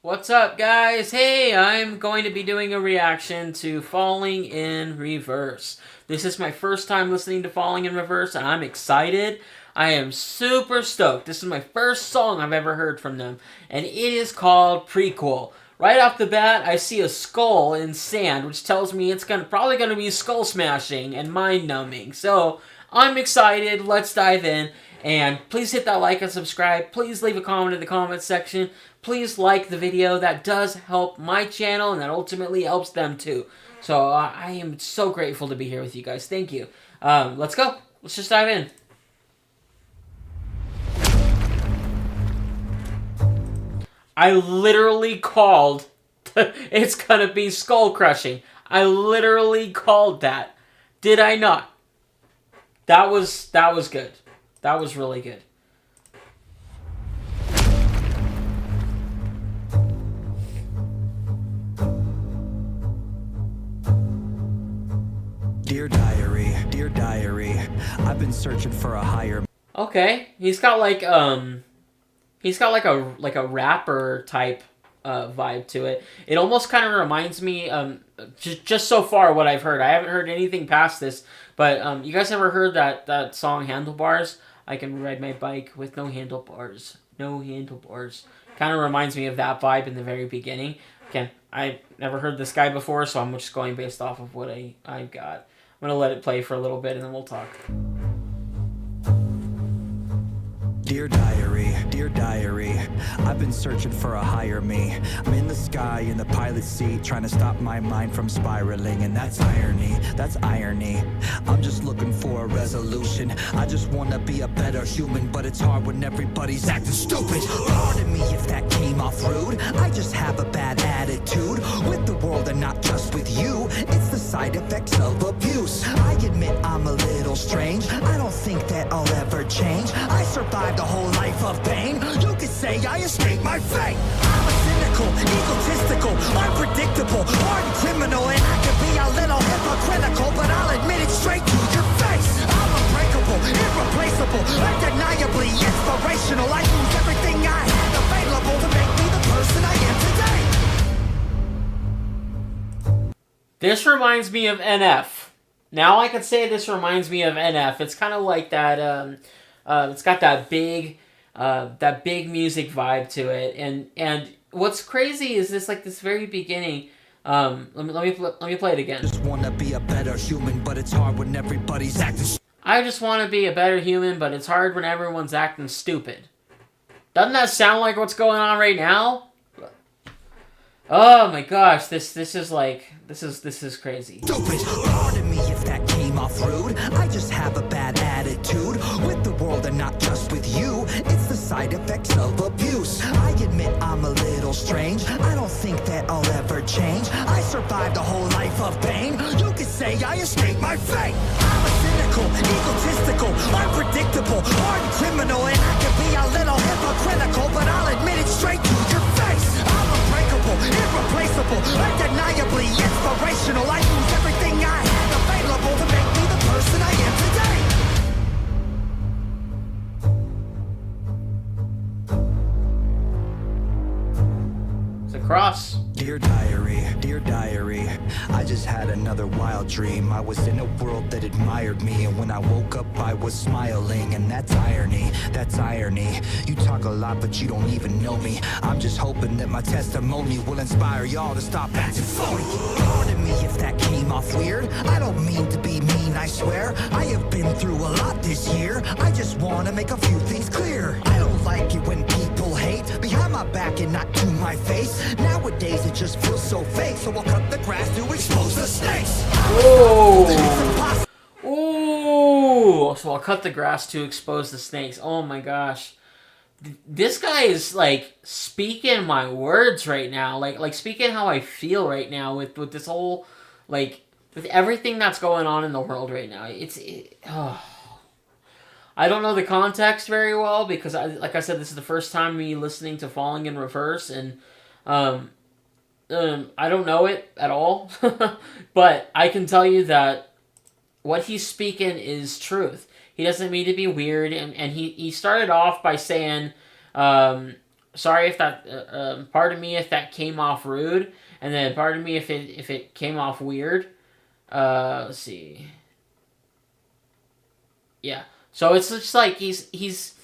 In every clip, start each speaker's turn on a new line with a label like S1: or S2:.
S1: What's up, guys? Hey, I'm going to be doing a reaction to Falling in Reverse. This is my first time listening to Falling in Reverse, and I'm excited. I am super stoked. This is my first song I've ever heard from them, and it is called Prequel. Right off the bat, I see a skull in sand, which tells me it's probably going to be skull smashing and mind numbing. So, I'm excited. Let's dive in. And please hit that like and subscribe. Please leave a comment in the comment section. Please like the video. That does help my channel, and that ultimately helps them too. So I am so grateful to be here with you guys. Thank you. Let's go. Let's just dive in. I literally called it's gonna be skull crushing. I literally called that. Did I not? That was good. That was really good.
S2: Dear diary, I've been searching for a higher...
S1: Okay, he's got like a rapper type vibe to it. It almost kind of reminds me just so far what I've heard. I haven't heard anything past this, but you guys ever heard that song Handlebars? I can ride my bike with no handlebars. No handlebars. Kind of reminds me of that vibe in the very beginning. Again, I've never heard this guy before, so I'm just going based off of what I got. I'm going to let it play for a little bit, and then we'll talk.
S2: Dear diary, I've been searching for a higher me. I'm in the sky in the pilot seat, trying to stop my mind from spiraling, and that's irony. I'm just looking for a resolution. I just wanna be a better human, but it's hard when everybody's acting stupid. Pardon me if that came off rude. I just have a bad attitude with the world and not just with you. It's the side effects of abuse. I admit I'm a little strange. I don't think that I'll ever change. I survived a whole life of pain. You could say I escaped my fate. I'm a cynical, egotistical, unpredictable, hardened criminal, and I can be a little hypocritical, but I'll admit it straight to your face. I'm unbreakable, irreplaceable, undeniably inspirational. I use everything I had available to make me the person I am today.
S1: This reminds me of NF. Now I could say this reminds me of NF. It's kind of like that. It's got that big music vibe to it, and what's crazy is this very beginning. Let me play it again.
S2: Just wanna be a better human, but it's hard when everybody's acting.
S1: I just want to be a better human, but it's hard when everyone's acting stupid. Doesn't that sound like what's going on right now? Oh my gosh, this is crazy.
S2: Stupid. Pardon me if that came off rude. I just have a bad attitude with the world and not just with you. It's the side effects of abuse. I admit I'm a little strange. I don't think that I'll ever change. I survived a whole life of pain. You could say I escaped my fate. I'm a cynical, egotistical, unpredictable, hardened criminal, and I can be a little hypocritical, but I'll admit it straight to your face. I'm unbreakable, irreplaceable, undeniably inspirational. I use everything I had available to make me the person I am today.
S1: It's a cross.
S2: Dear diary, I just had another wild dream. I was in a world that admired me, and when I woke up I was smiling, and that's irony. You talk a lot but you don't even know me. I'm just hoping that my testimony will inspire y'all to stop acting phony. Pardon me if that came off weird. I don't mean to be mean, I swear. I have been through a lot this year. I just want to make a few things clear. I don't like it when people hate behind my back and not to my face. Nowadays it just feels so fake, so I'll cut the grass to expose the snakes.
S1: Ooh. Ooh. So I'll cut the grass to expose the snakes. Oh my gosh. This guy is like speaking my words right now. Like speaking how I feel right now with this whole, like, with everything that's going on in the world right now. I don't know the context very well because, like I said, this is the first time me listening to Falling in Reverse, and I don't know it at all. But I can tell you that what he's speaking is truth. He doesn't mean to be weird, and he started off by saying sorry if that pardon me if that came off rude, and then pardon me if it came off weird. Let's see. Yeah. So it's just like he's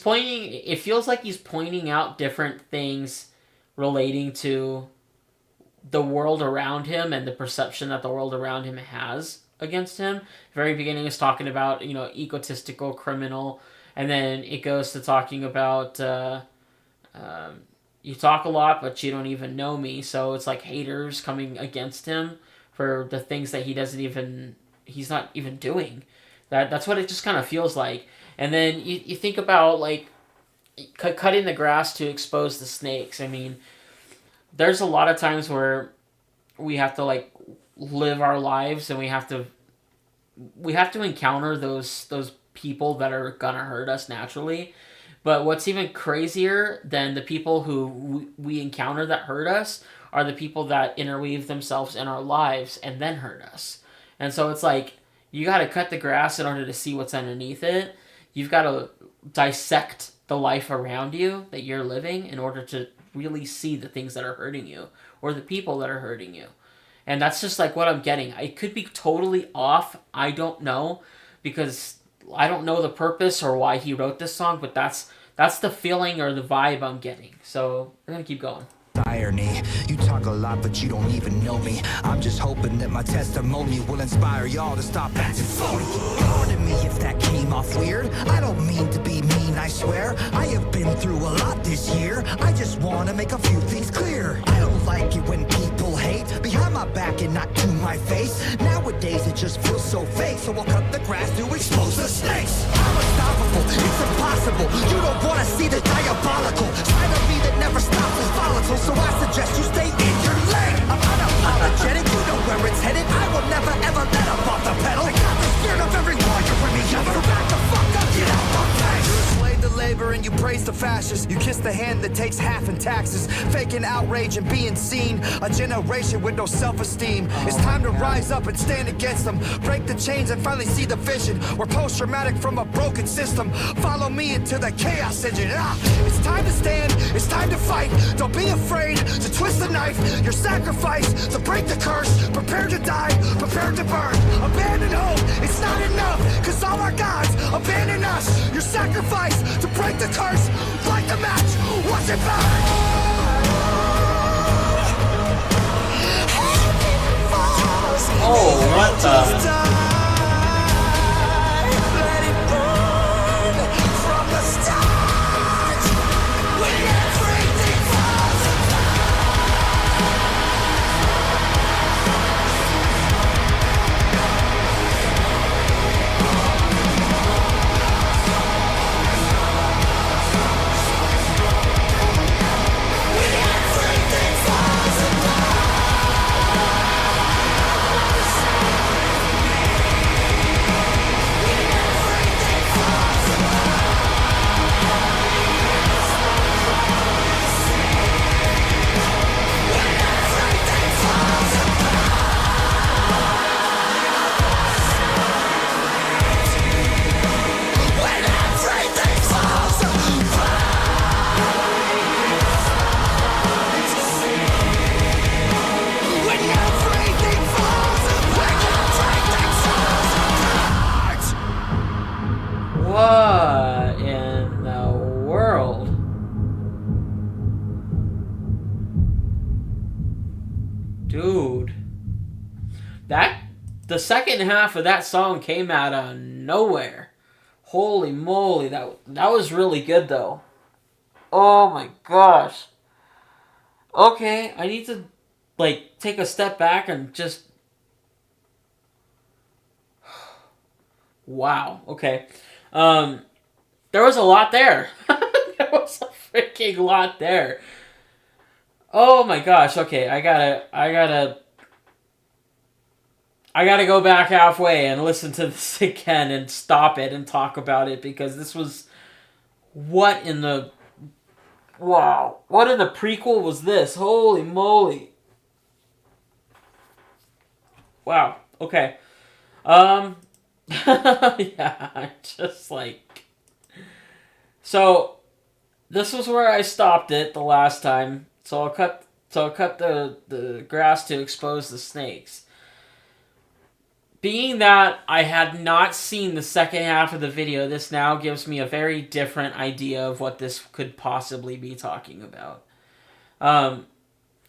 S1: pointing. It feels like he's pointing out different things relating to the world around him and the perception that the world around him has against him. Very beginning is talking about, egotistical criminal, and then it goes to talking about you talk a lot but you don't even know me. So it's like haters coming against him for the things that he's not even doing. That's what it just kind of feels like. And then you think about like cutting the grass to expose the snakes. I mean, there's a lot of times where we have to like live our lives, and we have to encounter those people that are gonna hurt us naturally. But what's even crazier than the people who we encounter that hurt us are the people that interweave themselves in our lives and then hurt us. And so it's like you got to cut the grass in order to see what's underneath it. You've got to dissect the life around you that you're living in order to really see the things that are hurting you or the people that are hurting you. And that's just like what I'm getting. It could be totally off. I don't know, because I don't know the purpose or why he wrote this song, but that's the feeling or the vibe I'm getting. So we're gonna keep going.
S2: Irony. You talk a lot, but you don't even know me. I'm just hoping that my testimony will inspire y'all to stop acting phony. Pardon me if that came off weird. I don't mean to be mean, I swear. I have been through a lot this year. I just want to make a few things clear. I don't like it when people hate behind my back and not to my face. Nowadays it just feels so fake, so I'll cut the grass to expose the snakes. I'm unstoppable, it's impossible. You don't want to see the diabolical side of me that never stops is volatile. So I suggest you stay in your lane. I'm unapologetic, you know where it's headed. I will never ever let up off the pedal. I got the spirit of every warrior in me. Ever back the fuck up, get out my face. You slay the labor and you praise the fascists. You kiss the hand that takes half in taxes. Faking outrage and being seen. A generation with no self-esteem. It's time to rise up and stand against them. Break the chains and finally see the vision. We're post-traumatic from a broken system. Follow me into the chaos engine. It's time to stand, it's time to fight. Don't be afraid to twist the knife. Your sacrifice to break the curse. Prepare to die, prepare to burn. Abandon hope, it's not enough, cause all our gods abandon us. Your sacrifice to break the curse. Light the match, watch it burn.
S1: Oh, what the? What in the world? Dude. The second half of that song came out of nowhere. Holy moly, that was really good though. Oh my gosh. Okay, I need to like take a step back and just wow. Okay. There was a lot there. There was a freaking lot there. Oh my gosh. Okay, I gotta go back halfway and listen to this again and stop it and talk about it, because this was what in the prequel was this? Holy moly. Wow. Okay. Yeah, just like so this was where I stopped it the last time. So I'll cut the grass to expose the snakes. Being that I had not seen the second half of the video, this now gives me a very different idea of what this could possibly be talking about. Um,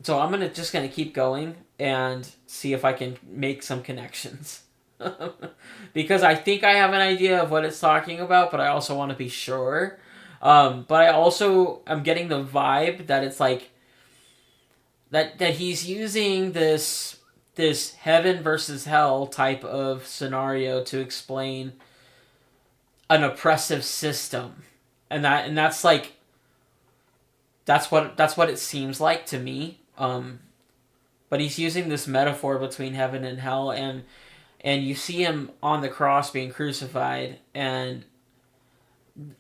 S1: so I'm just gonna keep going and see if I can make some connections. Because I think I have an idea of what it's talking about, but I also want to be sure. But I also am getting the vibe that it's like that he's using this heaven versus hell type of scenario to explain an oppressive system, and that's like that's what it seems like to me. But he's using this metaphor between heaven and hell, and you see him on the cross being crucified, and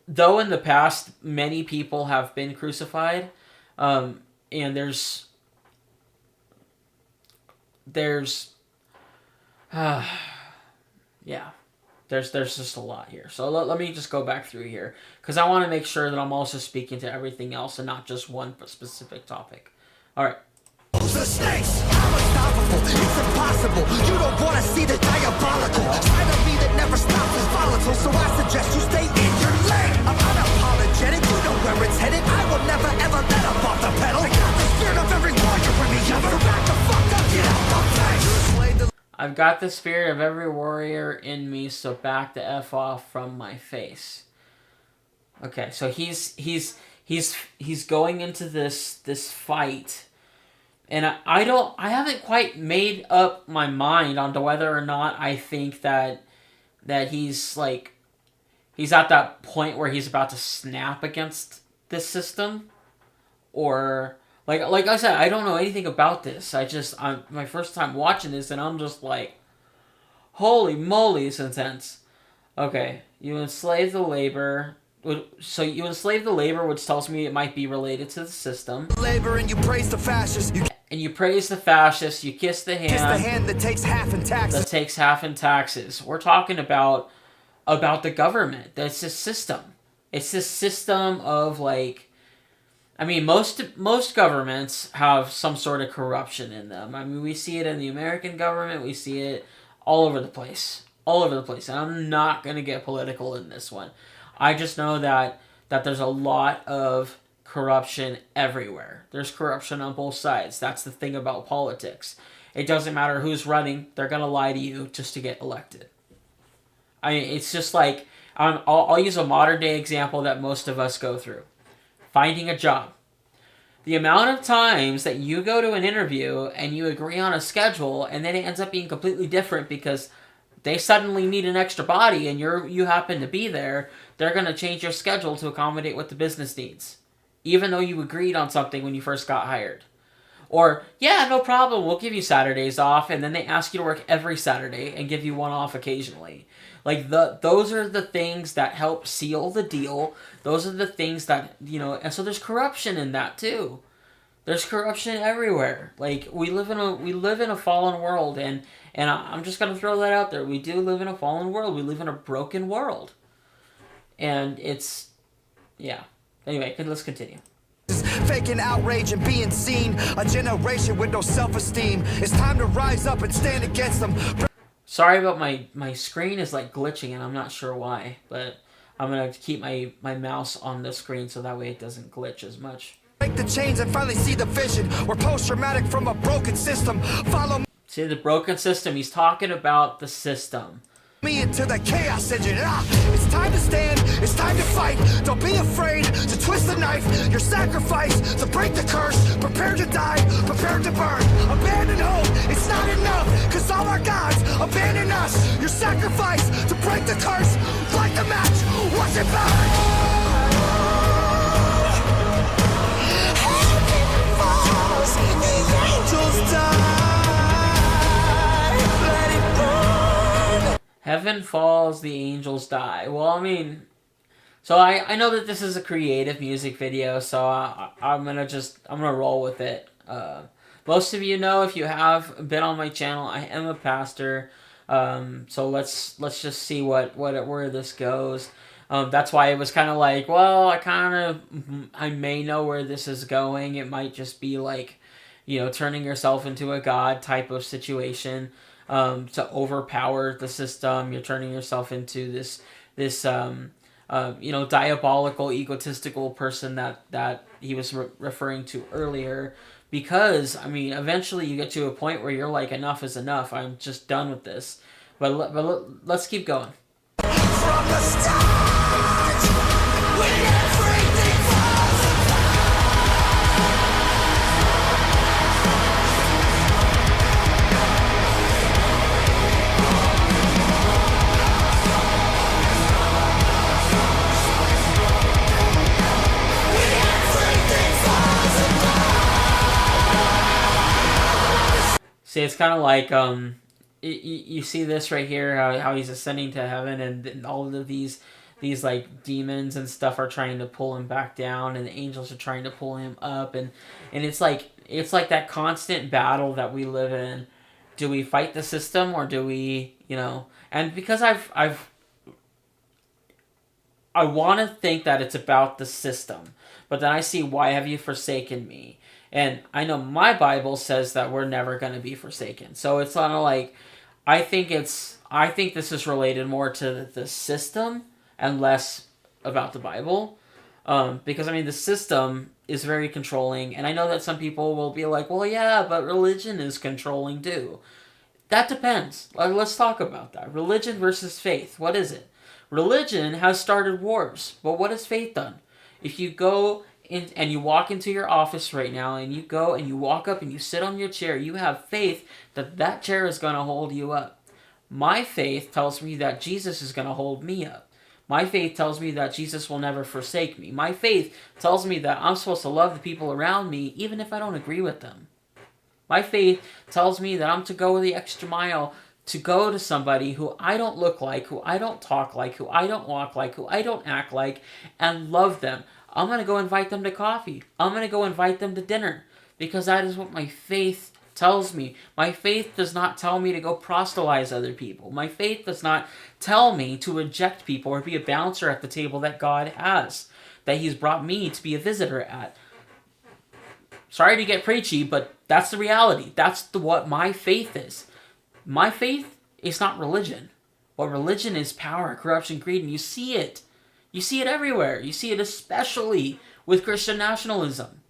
S1: though in the past many people have been crucified, and there's yeah, there's just a lot here. So let me just go back through here because I want to make sure that I'm also speaking to everything else and not just one specific topic. All right.
S2: The snakes are unstoppable, it's impossible. You don't want to see the diabolical side of me that never stops is volatile. So I suggest you stay in your lane. I'm unapologetic, you know where it's headed. I will never ever let up off the pedal. I got the spirit of every warrior in me. You better back the fuck up, get out my face. I've got the spirit of every warrior in me, so back the F off from my face. Okay, so he's going into this fight. And I haven't quite made up my mind onto whether or not I think that he's like, he's at that point where he's about to snap against this system, or like I said, I don't know anything about this. I'm my first time watching this, and I'm just like, holy moly, it's intense. Okay, you enslave the labor. So you enslave the labor, which tells me it might be related to the system. Labor, and you praise the fascists. You praise the fascists. You kiss the hand that takes half in taxes. We're talking about the government. That's a system. It's this system of like, I mean, most governments have some sort of corruption in them. I mean, we see it in the American government. We see it all over the place. All over the place. And I'm not going to get political in this one. I just know that there's a lot of corruption everywhere. There's corruption on both sides. That's the thing about politics. It doesn't matter who's running. They're going to lie to you just to get elected. I mean, it's just like, I'll use a modern day example that most of us go through. Finding a job. The amount of times that you go to an interview and you agree on a schedule and then it ends up being completely different because they suddenly need an extra body and you happen to be there, they're going to change your schedule to accommodate what the business needs, even though you agreed on something when you first got hired. Or, yeah, no problem, we'll give you Saturdays off, and then they ask you to work every Saturday and give you one off occasionally. Like, those are the things that help seal the deal. Those are the things that, and so there's corruption in that too. There's corruption everywhere. Like, we live in a fallen world, and I'm just gonna throw that out there. We do live in a fallen world. We live in a broken world. And it's, yeah. Anyway, let's continue. Faking outrage and being seen. A generation with no self-esteem. It's time to rise up and stand against them. Sorry about my screen is like glitching and I'm not sure why. But I'm going to keep my mouse on the screen so that way it doesn't glitch as much. Break the chains and finally see the vision. We're post-traumatic from a broken system. Follow me. See the broken system. He's talking about the system. Me into the chaos engine. It's time to stand, it's time to fight. Don't be afraid to twist the knife. Your sacrifice to break the curse. Prepare to die, prepare to burn. Abandon hope, it's not enough. Cause all our gods abandon us. Your sacrifice to break the curse. Light the match, watch it burn. Heaven falls, the angels die. Heaven falls, the angels die. Well, I mean, so I know that this is a creative music video, so I'm gonna roll with it. Most of you know, if you have been on my channel, I am a pastor. So let's just see where this goes.
S1: That's why it was kind of like, well, I may know where this is going. It might just be like, turning yourself into a god type of situation, to overpower the system. You're turning yourself into this diabolical, egotistical person that he was referring to earlier. Because, I mean, eventually you get to a point where you're like, enough is enough. I'm just done with this. But let's keep going.
S3: From the start, when everything falls
S1: See, it's kind of like, you see this right here, how he's ascending to heaven, and all of these like demons and stuff are trying to pull him back down, and the angels are trying to pull him up, and it's like that constant battle that we live in. Do we fight the system, or do we, and because I want to think that it's about the system, but then I see, why have you forsaken me? And I know my Bible says that we're never going to be forsaken. So it's kind of like, I think this is related more to the system and less about the Bible. Because, I mean, the system is very controlling. And I know that some people will be like, well, yeah, but religion is controlling too. That depends. Let's talk about that. Religion versus faith. What is it? Religion has started wars. But what has faith done? If you go and you walk into your office right now, and you go and you walk up and you sit on your chair, you have faith that that chair is going to hold you up. My faith tells me that Jesus is going to hold me up. My faith tells me that Jesus will never forsake me. My faith tells me that I'm supposed to love the people around me even if I don't agree with them. My faith tells me that I'm to go the extra mile to go to somebody who I don't look like, who I don't talk like, who I don't walk like, who I don't act like, and love them. I'm going to go invite them to coffee. I'm going to go invite them to dinner, because that is what my faith tells me. My faith does not tell me to go proselytize other people. My faith does not tell me to reject people or be a bouncer at the table that God has, that he's brought me to be a visitor at. Sorry to get preachy, but that's the reality. That's what my faith is. My faith is not religion. What religion is power, corruption, greed, and you see it. You see it everywhere. You see it especially with Christian nationalism.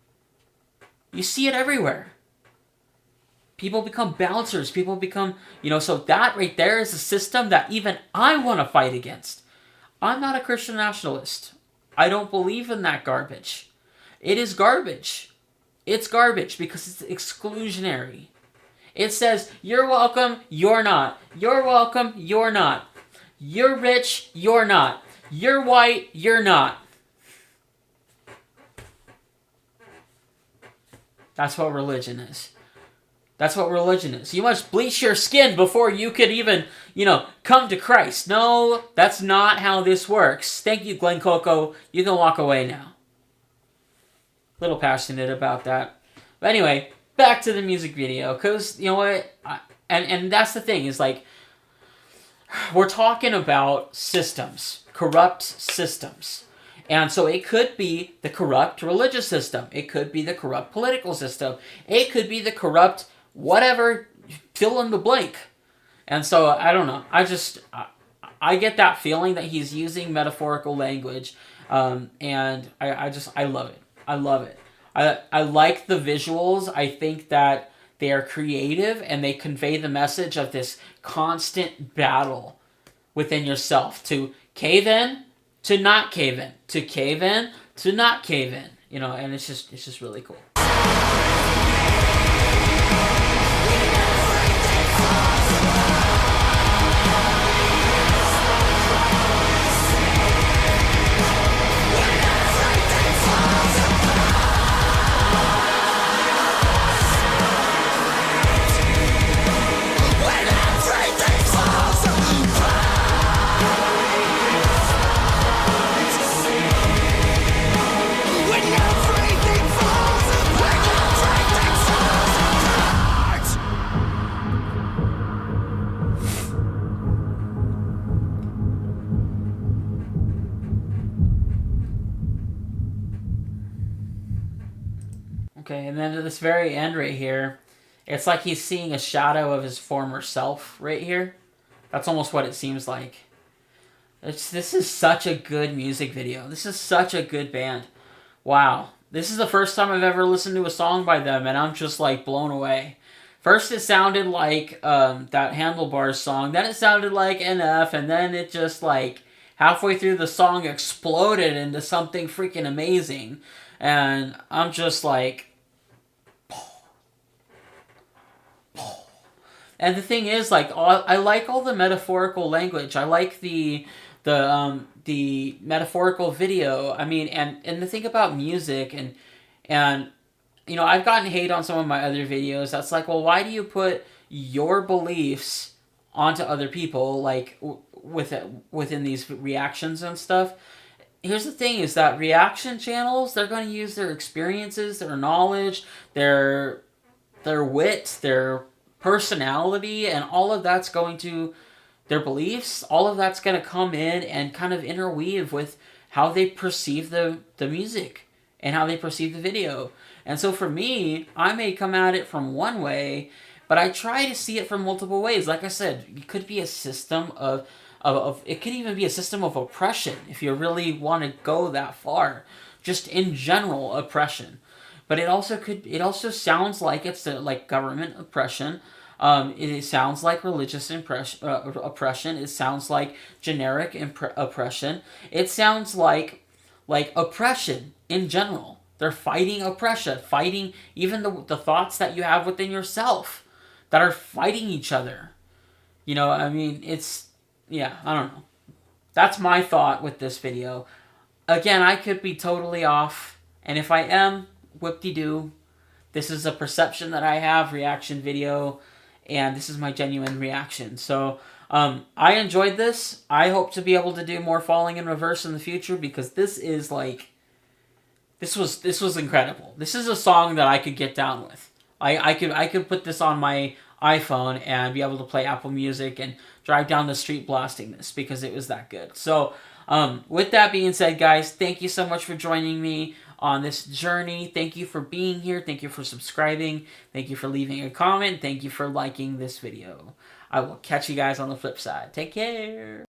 S1: You see it everywhere. People become bouncers. People become, so that right there is a system that even I want to fight against. I'm not a Christian nationalist. I don't believe in that garbage. It is garbage. It's garbage because it's exclusionary. It says, you're welcome, you're not. You're welcome, you're not. You're rich, you're not. You're white, you're not. That's what religion is. That's what religion is. You must bleach your skin before you could even, come to Christ. No, that's not how this works. Thank you, Glen Coco. You can walk away now. Little passionate about that. But anyway, back to the music video. Because, you know what? And that's the thing, is like, we're talking about systems. Corrupt systems. And so it could be the corrupt religious system. It could be the corrupt political system. It could be the corrupt whatever, fill in the blank. And so, I don't know. I get that feeling that he's using metaphorical language. And I love it. I love it. I like the visuals. I think that they are creative and they convey the message of this constant battle within yourself to cave in, to not cave in, to cave in, to not cave in, and it's just really cool.
S3: when everything falls apart.
S1: Okay, and then at this very end right here, it's like he's seeing a shadow of his former self right here. That's almost what it seems like. This is such a good music video. This is such a good band. Wow. This is the first time I've ever listened to a song by them, and I'm just like blown away. First it sounded like that Handlebars song, then it sounded like NF, and then it just like halfway through the song exploded into something freaking amazing. And I'm just like... And the thing is, like, I like all the metaphorical language. I like the metaphorical video. I mean, and the thing about music and you know, I've gotten hate on some of my other videos. That's like, well, why do you put your beliefs onto other people, like within these reactions and stuff? Here's the thing: is that reaction channels, they're going to use their experiences, their knowledge, their wit, their personality, and all of that's going to their beliefs. All of that's going to come in and kind of interweave with how they perceive the music and how they perceive the video. And so for me, I may come at it from one way, but I try to see it from multiple ways. Like I said, it could be a system of it could even be a system of oppression if you really want to go that far. Just in general oppression. But it also sounds like it's like government oppression. It sounds like religious oppression. It sounds like generic oppression. It sounds like oppression in general. They're fighting oppression, fighting even the thoughts that you have within yourself that are fighting each other. You know, I mean, yeah, I don't know. That's my thought with this video. Again, I could be totally off, and if I am, whoop-de-doo. This is a perception that I have, reaction video, and this is my genuine reaction. So, I enjoyed this. I hope to be able to do more Falling in Reverse in the future, because this is like... This was incredible. This is a song that I could get down with. I could put this on my iPhone and be able to play Apple Music and drive down the street blasting this, because it was that good. So, with that being said, guys, thank you so much for joining me on this journey. Thank you for being here. Thank you for subscribing. Thank you for leaving a comment. Thank you for liking this video. I will catch you guys on the flip side. Take care.